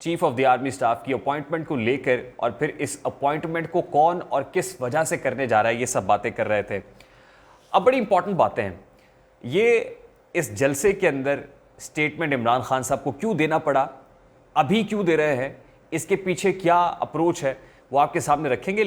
Chief of the army staff کی appointment کو لے کر اور پھر اس اپوائنٹمنٹ کو کون اور کس وجہ سے کرنے جا رہا ہے، یہ سب باتیں کر رہے تھے۔ اب بڑی امپورٹنٹ باتیں ہیں یہ اس جلسے کے اندر سٹیٹمنٹ عمران خان صاحب کو کیوں دینا پڑا، ابھی کیوں دے رہے ہیں، اس کے پیچھے کیا اپروچ ہے، وہ آپ کے سامنے رکھیں گے۔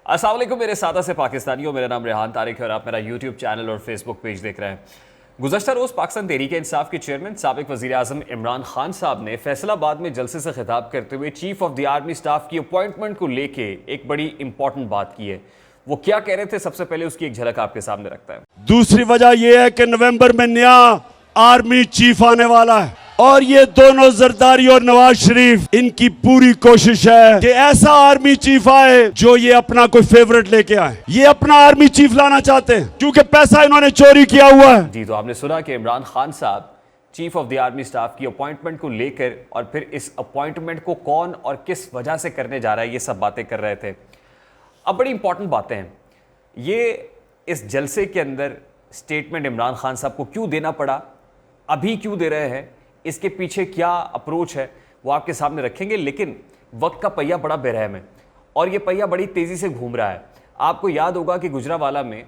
السلام علیکم میرے سادہ سے پاکستانیوں، میرا نام ریحان طارق ہے اور آپ میرا یوٹیوب چینل اور فیس بک پیج دیکھ رہے ہیں۔ گزشتہ روز پاکستان تحریک انصاف کے چیئرمین سابق وزیر اعظم عمران خان صاحب نے فیصل آباد میں جلسے سے خطاب کرتے ہوئے chief of the army staff کی اپوائنٹمنٹ کو لے کے ایک بڑی امپورٹنٹ بات کی ہے۔ وہ کیا کہہ رہے تھے، سب سے پہلے اس کی ایک جھلک آپ کے سامنے رکھتا ہے۔ دوسری وجہ یہ ہے کہ نومبر میں نیا آرمی چیف آنے والا ہے اور یہ دونوں زرداری اور نواز شریف ان کی پوری کوشش ہے کہ ایسا آرمی چیف آئے جو یہ اپنا کوئی فیورٹ لے کے آئے۔ یہ اپنا آرمی چیف لانا چاہتے ہیں کیونکہ پیسہ انہوں نے چوری کیا ہوا ہے۔ جی، تو آپ نے سنا کہ عمران خان صاحب chief of the army staff کی اپوائنٹمنٹ کو لے کر اور پھر اس اپوائنٹمنٹ کو کون اور کس وجہ سے کرنے جا رہا ہے، یہ سب باتیں کر رہے تھے۔ اب بڑی امپورٹنٹ باتیں ہیں یہ اس جلسے کے اندر سٹیٹمنٹ عمران خان صاحب کو کیوں دینا پڑا، ابھی کیوں دے رہے ہیں، اس کے پیچھے کیا اپروچ ہے، وہ آپ کے سامنے رکھیں گے۔ لیکن وقت کا پہیہ بڑا بے رحم ہے اور یہ پہیہ بڑی تیزی سے گھوم رہا ہے۔ آپ کو یاد ہوگا کہ گجرانوالہ میں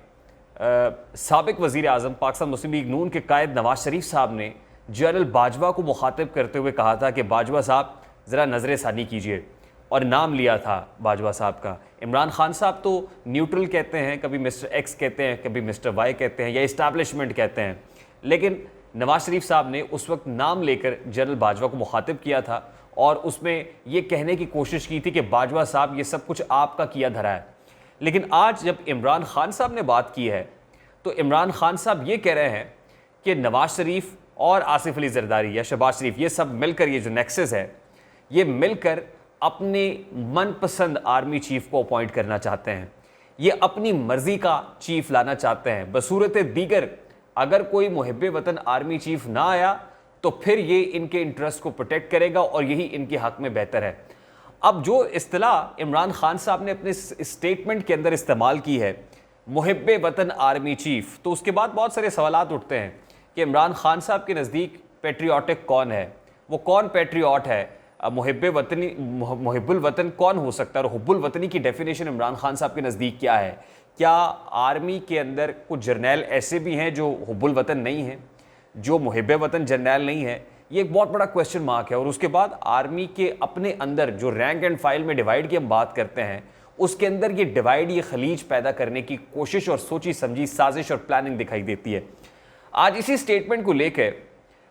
سابق وزیر اعظم پاکستان مسلم لیگ نون کے قائد نواز شریف صاحب نے جنرل باجوہ کو مخاطب کرتے ہوئے کہا تھا کہ باجوہ صاحب ذرا نظر ثانی کیجئے، اور نام لیا تھا باجوہ صاحب کا۔ عمران خان صاحب تو نیوٹرل کہتے ہیں، کبھی مسٹر ایکس کہتے ہیں، کبھی مسٹر وائی کہتے ہیں یا اسٹیبلشمنٹ کہتے ہیں، لیکن نواز شریف صاحب نے اس وقت نام لے کر جنرل باجوہ کو مخاطب کیا تھا اور اس میں یہ کہنے کی کوشش کی تھی کہ باجوہ صاحب یہ سب کچھ آپ کا کیا دھرا ہے۔ لیکن آج جب عمران خان صاحب نے بات کی ہے تو عمران خان صاحب یہ کہہ رہے ہیں کہ نواز شریف اور آصف علی زرداری یا شہباز شریف یہ سب مل کر، یہ جو نیکسس ہے، یہ مل کر اپنے من پسند آرمی چیف کو اپوائنٹ کرنا چاہتے ہیں، یہ اپنی مرضی کا چیف لانا چاہتے ہیں۔ بصورت دیگر اگر کوئی محب وطن آرمی چیف نہ آیا تو پھر یہ ان کے انٹرسٹ کو پروٹیکٹ کرے گا اور یہی ان کے حق میں بہتر ہے۔ اب جو اصطلاح عمران خان صاحب نے اپنے اسٹیٹمنٹ کے اندر استعمال کی ہے، محب وطن آرمی چیف، تو اس کے بعد بہت سارے سوالات اٹھتے ہیں کہ عمران خان صاحب کے نزدیک پیٹریوٹک کون ہے، وہ کون پیٹریوٹ ہے، محب الوطن کون ہو سکتا ہے، اور حب الوطنی کی ڈیفینیشن عمران خان صاحب کے نزدیک کیا ہے؟ کیا آرمی کے اندر کچھ جرنیل ایسے بھی ہیں جو حب الوطن نہیں ہیں، جو محب وطن جرنیل نہیں ہے؟ یہ ایک بہت بڑا کویسچن مارک ہے۔ اور اس کے بعد آرمی کے اپنے اندر جو رینک اینڈ فائل میں ڈیوائیڈ کی ہم بات کرتے ہیں، اس کے اندر یہ ڈیوائیڈ، یہ خلیج پیدا کرنے کی کوشش اور سوچی سمجھی سازش اور پلاننگ دکھائی دیتی ہے۔ آج اسی سٹیٹمنٹ کو لے کر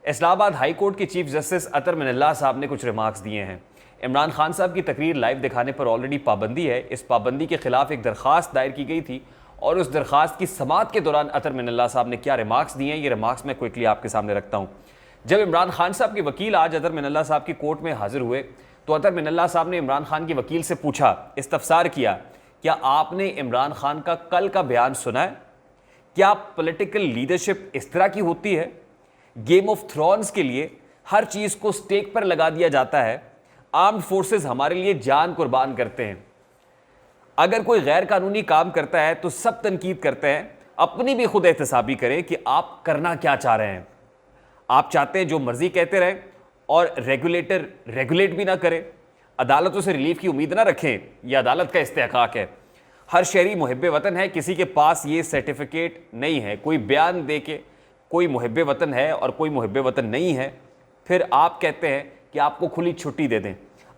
اسلام آباد ہائی کورٹ کے چیف جسٹس اطہر من اللہ صاحب نے کچھ ریمارکس دیے ہیں۔ عمران خان صاحب کی تقریر لائیو دکھانے پر آلریڈی پابندی ہے، اس پابندی کے خلاف ایک درخواست دائر کی گئی تھی اور اس درخواست کی سماعت کے دوران اطہر من اللہ صاحب نے کیا ریمارکس دیے ہیں، یہ ریمارکس میں کوئکلی آپ کے سامنے رکھتا ہوں۔ جب عمران خان صاحب کے وکیل آج اطہر من اللہ صاحب کی کورٹ میں حاضر ہوئے تو اطہر من اللہ صاحب نے عمران خان کے وکیل سے پوچھا، استفسار کیا، کیا آپ نے عمران خان کا کل کا بیان سنا ہے؟ کیا پولیٹیکل لیڈرشپ اس طرح کی ہوتی ہے؟ گیم آف تھرونز کے لیے ہر چیز کو سٹیک پر لگا دیا جاتا ہے، آرمڈ فورسز ہمارے لیے جان قربان کرتے ہیں، اگر کوئی غیر قانونی کام کرتا ہے تو سب تنقید کرتے ہیں، اپنی بھی خود احتسابی کریں کہ آپ کرنا کیا چاہ رہے ہیں۔ آپ چاہتے ہیں جو مرضی کہتے رہیں اور ریگولیٹر ریگولیٹ بھی نہ کرے، عدالتوں سے ریلیف کی امید نہ رکھیں، یہ عدالت کا استحقاق ہے۔ ہر شہری محب وطن ہے، کسی کے پاس یہ سرٹیفکیٹ نہیں ہے، کوئی بیان دے کے کوئی محب وطن ہے اور کوئی محب وطن نہیں ہے، پھر آپ کہتے ہیں کہ آپ کو کھلی چھٹی دے دیں۔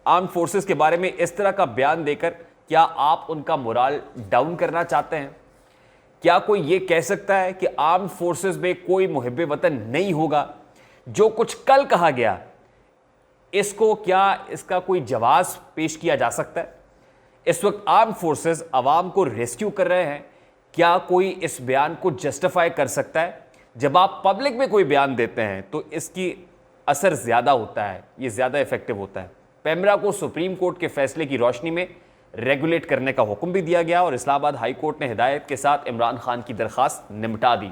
آرمڈ فورسز کے بارے میں اس طرح کا بیان دے کر کیا آپ ان کا مورال ڈاؤن کرنا چاہتے ہیں؟ کیا کوئی یہ کہہ سکتا ہے کہ آرمڈ فورسز میں کوئی محب وطن نہیں ہوگا؟ جو کچھ کل کہا گیا اس کو کیا اس کا کوئی جواز پیش کیا جا سکتا ہے؟ اس وقت آرمڈ فورسز عوام کو ریسکیو کر رہے ہیں، کیا کوئی اس بیان کو جسٹیفائی کر سکتا ہے؟ جب آپ پبلک میں کوئی بیان دیتے ہیں تو اس کی اثر زیادہ ہوتا ہے، یہ زیادہ افیکٹو ہوتا ہے۔ پیمرا کو سپریم کورٹ کے فیصلے کی روشنی میں ریگولیٹ کرنے کا حکم بھی دیا گیا اور اسلام آباد ہائی کورٹ نے ہدایت کے ساتھ عمران خان کی درخواست نمٹا دی۔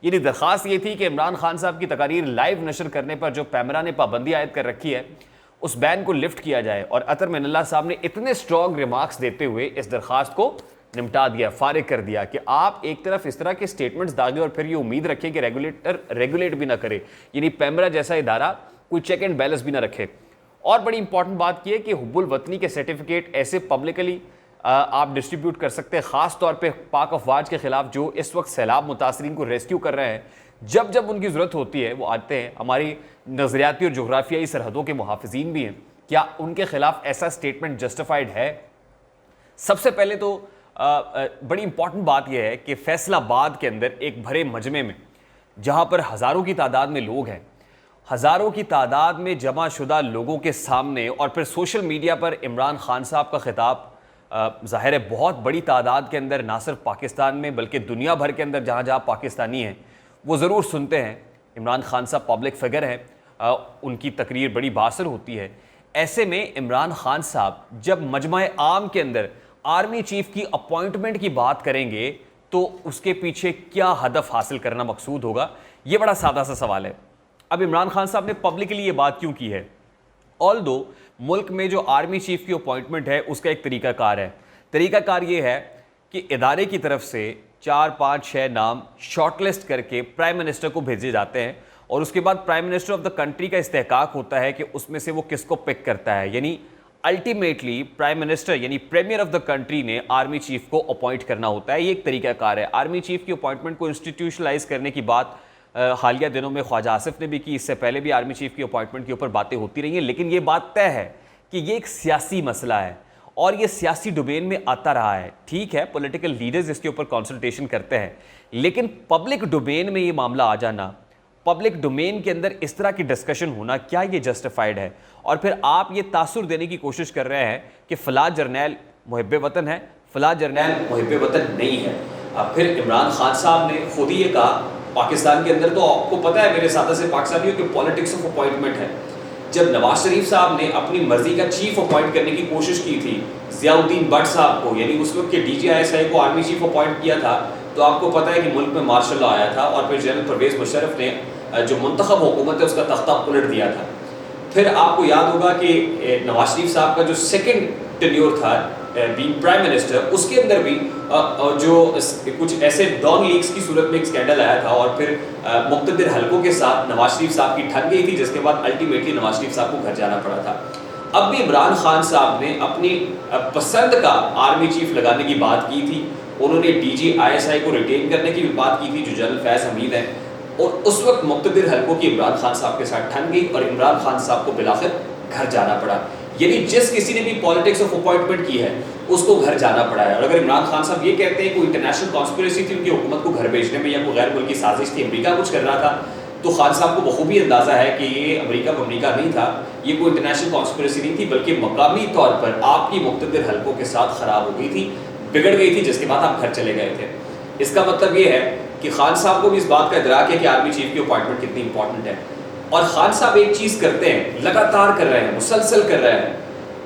یعنی درخواست یہ تھی کہ عمران خان صاحب کی تقاریر لائیو نشر کرنے پر جو پیمرا نے پابندی عائد کر رکھی ہے اس بین کو لفٹ کیا جائے، اور اطہر من اللہ صاحب نے اتنے سٹرانگ ریمارکس دیتے ہوئے اس درخواست کو نمٹا دیا, فارغ کر دیا کہ آپ ایک طرف اس طرح کے سٹیٹمنٹس داغیں اور پھر یہ امید رکھیں کہ ریگولیٹر ریگولیٹ بھی نہ کرے, یعنی پیمرا جیسا ادارہ کوئی چیک اینڈ بیلنس بھی نہ رکھے. اور بڑی امپورٹنٹ بات یہ ہے کہ حب الوطنی کے سرٹیفکیٹ ایسے پبلکلی آپ ڈسٹریبیوٹ کر سکتے ہیں, خاص طور پہ پاک افواج کے خلاف جو اس وقت سیلاب متاثرین کو ریسکیو کر رہے ہیں. جب جب ان کی ضرورت ہوتی ہے وہ آتے ہیں, ہماری نظریاتی اور جغرافیائی سرحدوں کے محافظین بھی ہیں, کیا ان کے خلاف ایسا سٹیٹمنٹ جسٹیفائڈ ہے؟ سب سے پہلے تو بڑی امپورٹنٹ بات یہ ہے کہ فیصل آباد کے اندر ایک بھرے مجمع میں جہاں پر ہزاروں کی تعداد میں لوگ ہیں, ہزاروں کی تعداد میں جمع شدہ لوگوں کے سامنے اور پھر سوشل میڈیا پر عمران خان صاحب کا خطاب, ظاہر ہے بہت بڑی تعداد کے اندر نہ صرف پاکستان میں بلکہ دنیا بھر کے اندر جہاں جہاں پاکستانی ہیں وہ ضرور سنتے ہیں. عمران خان صاحب پبلک فگر ہیں, ان کی تقریر بڑی باثر ہوتی ہے. ایسے میں عمران خان صاحب جب مجمع عام کے اندر آرمی چیف کی اپوائنٹمنٹ کی بات کریں گے تو اس کے پیچھے کیا ہدف حاصل کرنا مقصود ہوگا؟ یہ بڑا سادہ سا سوال ہے. اب عمران خان صاحب نے پبلکلی یہ بات کیوں کی ہے؟ آلدو ملک میں جو آرمی چیف کی اپوائنٹمنٹ ہے اس کا ایک طریقہ کار ہے. طریقہ کار یہ ہے کہ ادارے کی طرف سے 4 5 6 نام شارٹ لسٹ کر کے پرائم منسٹر کو بھیجے جاتے ہیں اور اس کے بعد prime minister of the country کا استحقاق ہوتا ہے کہ اس میں سے وہ کس کو پک کرتا ہے. یعنی الٹیمیٹلی پرائم منسٹر یعنی پریمیئر آف دا کنٹری نے آرمی چیف کو اپوائنٹ کرنا ہوتا ہے. یہ ایک طریقہ کار ہے. آرمی چیف کی اپوائنٹمنٹ کو انسٹیٹیوشنلائز کرنے کی بات حالیہ دنوں میں خواجہ آصف نے بھی کی, اس سے پہلے بھی آرمی چیف کی اپوائنٹمنٹ کے اوپر باتیں ہوتی رہی ہیں, لیکن یہ بات طے ہے کہ یہ ایک سیاسی مسئلہ ہے اور یہ سیاسی ڈومین میں آتا رہا ہے. ٹھیک ہے, پولیٹیکل لیڈرز اس کے اوپر کنسلٹیشن کرتے ہیں, لیکن پبلک ڈومین میں یہ معاملہ آ جانا, پبلک ڈومین کے اندر اس طرح کی ڈسکشن ہونا, کیا یہ جسٹیفائڈ ہے؟ اور پھر آپ یہ تاثر دینے کی کوشش کر رہے ہیں کہ فلاں جرنیل محب وطن ہے, فلاں جرنیل محب وطن نہیں ہے. اب پھر عمران خان صاحب نے خود ہی یہ کہا, پاکستان کے اندر تو آپ کو پتہ ہے میرے ساتھ سے پاکستانیوں کی پالیٹکس آف اپوائنٹمنٹ ہے. جب نواز شریف صاحب نے اپنی مرضی کا چیف اپوائنٹ کرنے کی کوشش کی تھی ضیاء الدین بٹ صاحب کو, یعنی اس وقت کے ڈی جی ISI کو آرمی چیف اپوائنٹ کیا تھا, تو آپ کو پتہ ہے کہ ملک میں مارشل لا آیا تھا اور پھر جنرل پرویز مشرف نے جو منتخب حکومت ہے اس کا تختہ پلٹ دیا تھا. پھر آپ کو یاد ہوگا کہ نواز شریف صاحب کا جو سیکنڈ ٹینیور تھا بینگ پرائم منسٹر, اس کے اندر بھی جو کچھ ایسے ڈان لیکس کی صورت میں ایک اسکینڈل آیا تھا اور پھر مقتدر حلقوں کے ساتھ نواز شریف صاحب کی ٹھن گئی تھی, جس کے بعد الٹیمیٹلی نواز شریف صاحب کو گھر جانا پڑا تھا. اب بھی عمران خان صاحب نے اپنی پسند کا آرمی چیف لگانے کی بات کی تھی. انہوں نے ڈی جی ISI کو ریٹین کرنے کی بھی بات کی تھی جو جنرل فیض حمید ہیں, اور اس وقت مقتدر حلقوں کی عمران خان صاحب کے ساتھ ٹھن گئی اور عمران خان صاحب کو بلاخر گھر جانا پڑا. یعنی جس کسی نے بھی پالیٹکس آف اپوائنٹمنٹ کی ہے اس کو گھر جانا پڑا ہے. اور اگر عمران خان صاحب یہ کہتے ہیں کوئی انٹرنیشنل کانسپریسی تھی ان کی حکومت کو گھر بھیجنے میں یا کوئی غیر ملکی سازش تھی, امریکہ کچھ کر رہا تھا, تو خان صاحب کو بخوبی اندازہ ہے کہ یہ امریکہ نہیں تھا, یہ کوئی انٹرنیشنل کانسپریسی نہیں تھی, بلکہ مقامی طور پر آپ کی مقتدر حلقوں کے ساتھ خراب ہو گئی تھی, بگڑ گئی تھی, جس کے بعد آپ گھر چلے گئے تھے. اس کا مطلب یہ ہے کہ خان صاحب کو بھی اس بات کا ادراک ہے کہ آرمی چیف کی اپوائنٹمنٹ کتنی امپورٹنٹ ہے. اور خان صاحب ایک چیز کرتے ہیں, لگاتار کر رہے ہیں, مسلسل کر رہے ہیں,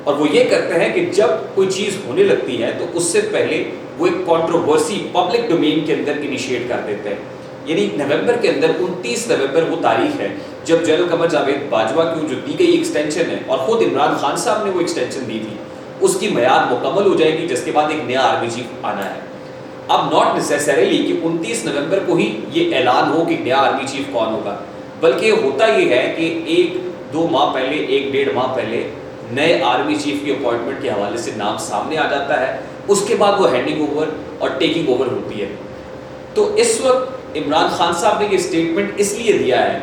اور وہ یہ کرتے ہیں کہ جب کوئی چیز ہونے لگتی ہے تو اس سے پہلے وہ ایک کنٹروورسی پبلک ڈومین کے اندر انیشیٹ کر دیتے ہیں. یعنی نومبر کے اندر 29 نومبر وہ تاریخ ہے جب جنرل قمر جاوید باجوہ کی جو دی گئی ایکسٹینشن ہے اور خود عمران خان صاحب نے وہ ایکسٹینشن دی تھی, اس کی میعاد مکمل ہو جائے گی, جس کے بعد ایک نیا آرمی چیف آنا ہے. اب ناٹ نیسیسریلی کہ 29 نومبر کو ہی یہ اعلان ہو کہ نیا آرمی چیف کون ہوگا, بلکہ ہوتا یہ ہے کہ 1-2 ماہ پہلے, 1-1.5 ماہ پہلے نئے آرمی چیف کی اپوائنٹمنٹ کے حوالے سے نام سامنے آ جاتا ہے, اس کے بعد وہ ہینڈنگ اوور اور ٹیکنگ اوور ہوتی ہے. تو اس وقت عمران خان صاحب نے یہ اسٹیٹمنٹ اس لیے دیا ہے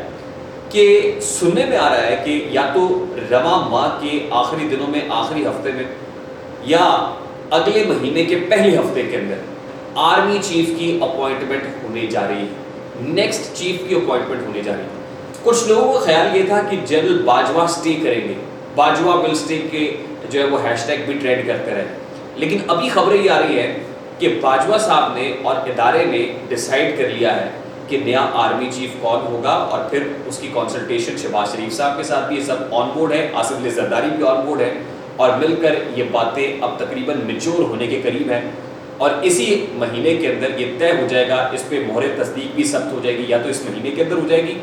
کہ سننے میں آ رہا ہے کہ یا تو رواں ماہ کے آخری دنوں میں, آخری ہفتے میں, یا اگلے مہینے کے پہلے ہفتے کے اندر آرمی چیف کی اپوائنٹمنٹ ہونے جا رہی ہے, نیکسٹ چیف کی اپوائنٹمنٹ ہونے جا رہی ہے. کچھ لوگوں کا خیال یہ تھا کہ جنرل باجوہ اسٹے کریں گے, باجوہ ول اسٹے کے جو ہے وہ ہیش ٹیگ بھی ٹرینڈ کرتے رہے, لیکن ابھی خبریں یہ آ رہی ہے کہ باجوہ صاحب نے اور ادارے نے ڈیسائیڈ کر لیا ہے کہ نیا آرمی چیف کون ہوگا, اور پھر اس کی کنسلٹیشن شہباز شریف صاحب کے ساتھ بھی یہ سب آن بورڈ ہے, آصف علی زرداری بھی آن بورڈ ہے, اور مل کر یہ باتیں اب تقریباً میچور ہونے کے قریب ہیں, اور اسی مہینے کے اندر یہ طے ہو جائے گا, اس پہ مہر تصدیق بھی ثبت ہو جائے گی, یا تو اس مہینے کے اندر ہو جائے گی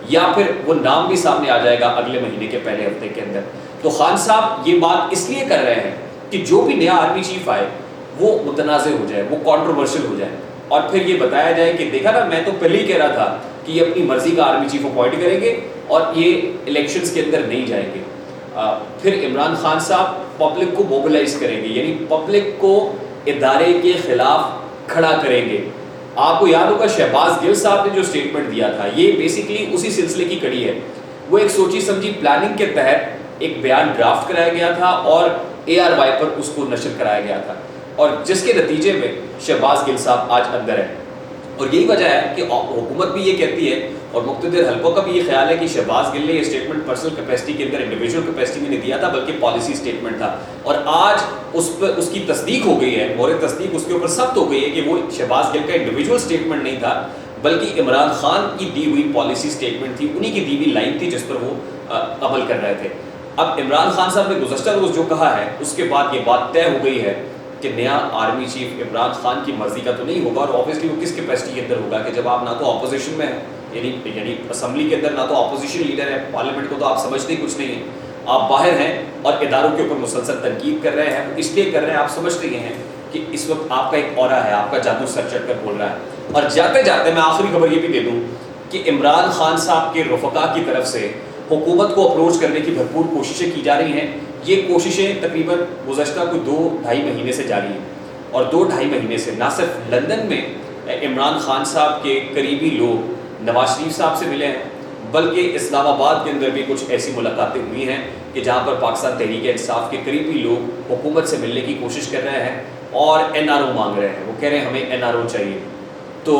یا پھر وہ نام بھی سامنے آ جائے گا اگلے مہینے کے پہلے ہفتے کے اندر. تو خان صاحب یہ بات اس لیے کر رہے ہیں کہ جو بھی نیا آرمی چیف آئے وہ متنازع ہو جائے, وہ کنٹروورشل ہو جائے, اور پھر یہ بتایا جائے کہ دیکھا نا میں تو پہلے ہی کہہ رہا تھا کہ یہ اپنی مرضی کا آرمی چیف اپوائنٹ کریں گے اور یہ الیکشنز کے اندر نہیں جائیں گے. پھر عمران خان صاحب پبلک کو موبلائز کریں گے, یعنی پبلک کو ادارے کے خلاف کھڑا کریں گے. آپ کو یاد ہوگا شہباز گل صاحب نے جو اسٹیٹمنٹ دیا تھا, یہ بیسیکلی اسی سلسلے کی کڑی ہے. وہ ایک سوچی سمجھی پلاننگ کے تحت ایک بیان ڈرافٹ کرایا گیا تھا اور ARY پر اس کو نشر کرایا گیا تھا, اور جس کے نتیجے میں شہباز گل صاحب آج اندر ہے. اور یہی وجہ ہے کہ حکومت بھی یہ کہتی ہے اور مقتدر حلقوں کا بھی یہ خیال ہے کہ شہباز گل نے یہ اسٹیٹمنٹ پرسنل کیپیسٹی کے اندر انڈیویجول کیپیسٹی میں نہیں دیا تھا, بلکہ پالیسی اسٹیٹمنٹ تھا. اور آج اس کی تصدیق ہو گئی ہے, مورِ تصدیق اس کے اوپر سخت ہو گئی ہے کہ وہ شہباز گل کا انڈیویجول اسٹیٹمنٹ نہیں تھا, بلکہ عمران خان کی دی ہوئی پالیسی اسٹیٹمنٹ تھی, انہی کی دی ہوئی لائن تھی جس پر وہ عمل کر رہے تھے. اب عمران خان صاحب نے گزشتہ روز جو کہا ہے اس کے بعد یہ بات طے ہو گئی ہے کہ نیا آرمی چیف عمران خان کی مرضی کا تو نہیں ہوگا, اور آبویسلی وہ کس کیپیسٹی کے اندر ہوگا کہ جب آپ نہ تو اپوزیشن میں ہیں, یعنی اسمبلی کے اندر نہ تو اپوزیشن لیڈر ہے, پارلیمنٹ کو تو آپ سمجھتے ہی کچھ نہیں ہیں, آپ باہر ہیں اور اداروں کے اوپر مسلسل تنقید کر رہے ہیں. اس لیے کر رہے ہیں, آپ سمجھتے ہیں کہ اس وقت آپ کا ایک اورا ہے, آپ کا جادو سر چڑھ کر بول رہا ہے. اور جاتے جاتے میں آخری خبر یہ بھی دے دوں کہ عمران خان صاحب کے رفقا کی طرف سے حکومت کو اپروچ کرنے کی بھرپور کوششیں کی جا رہی ہیں. یہ کوششیں تقریباً گزشتہ کوئی 2-2.5 مہینے سے جاری ہیں, اور 2-2.5 مہینے سے نہ صرف لندن میں عمران خان صاحب کے قریبی لوگ نواز شریف صاحب سے ملے ہیں, بلکہ اسلام آباد کے اندر بھی کچھ ایسی ملاقاتیں ہوئی ہیں کہ جہاں پر پاکستان تحریک انصاف کے قریبی لوگ حکومت سے ملنے کی کوشش کر رہے ہیں اور NRO مانگ رہے ہیں. وہ کہہ رہے ہیں ہمیں NRO چاہیے. تو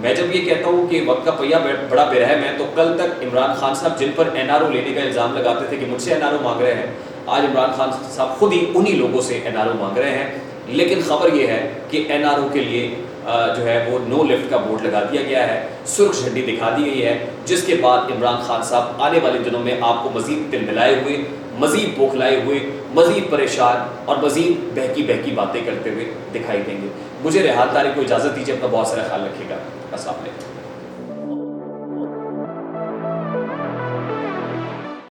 میں جب یہ کہتا ہوں کہ وقت کا پہیہ بڑا برہم ہے, تو کل تک عمران خان صاحب جن پر NRO لینے کا الزام لگاتے تھے کہ مجھ سے NRO مانگ رہے ہیں, آج عمران خان صاحب خود ہی انہی لوگوں سے NRO مانگ رہے ہیں. لیکن خبر یہ ہے کہ NRO کے لیے جو ہے وہ نو لفٹ کا بورڈ لگا دیا گیا ہے, سرخ جھنڈی دکھا دی گئی ہے, جس کے بعد عمران خان صاحب آنے والے دنوں میں آپ کو مزید تلملائے ہوئے, مزید بوکھلائے ہوئے, مزید پریشان اور مزید بہکی باتیں کرتے ہوئے دکھائی دیں گے. مجھے ریحان طارق کو اجازت دیجیے, اپنا بہت سارا خیال رکھیے گا. السلام علیکم.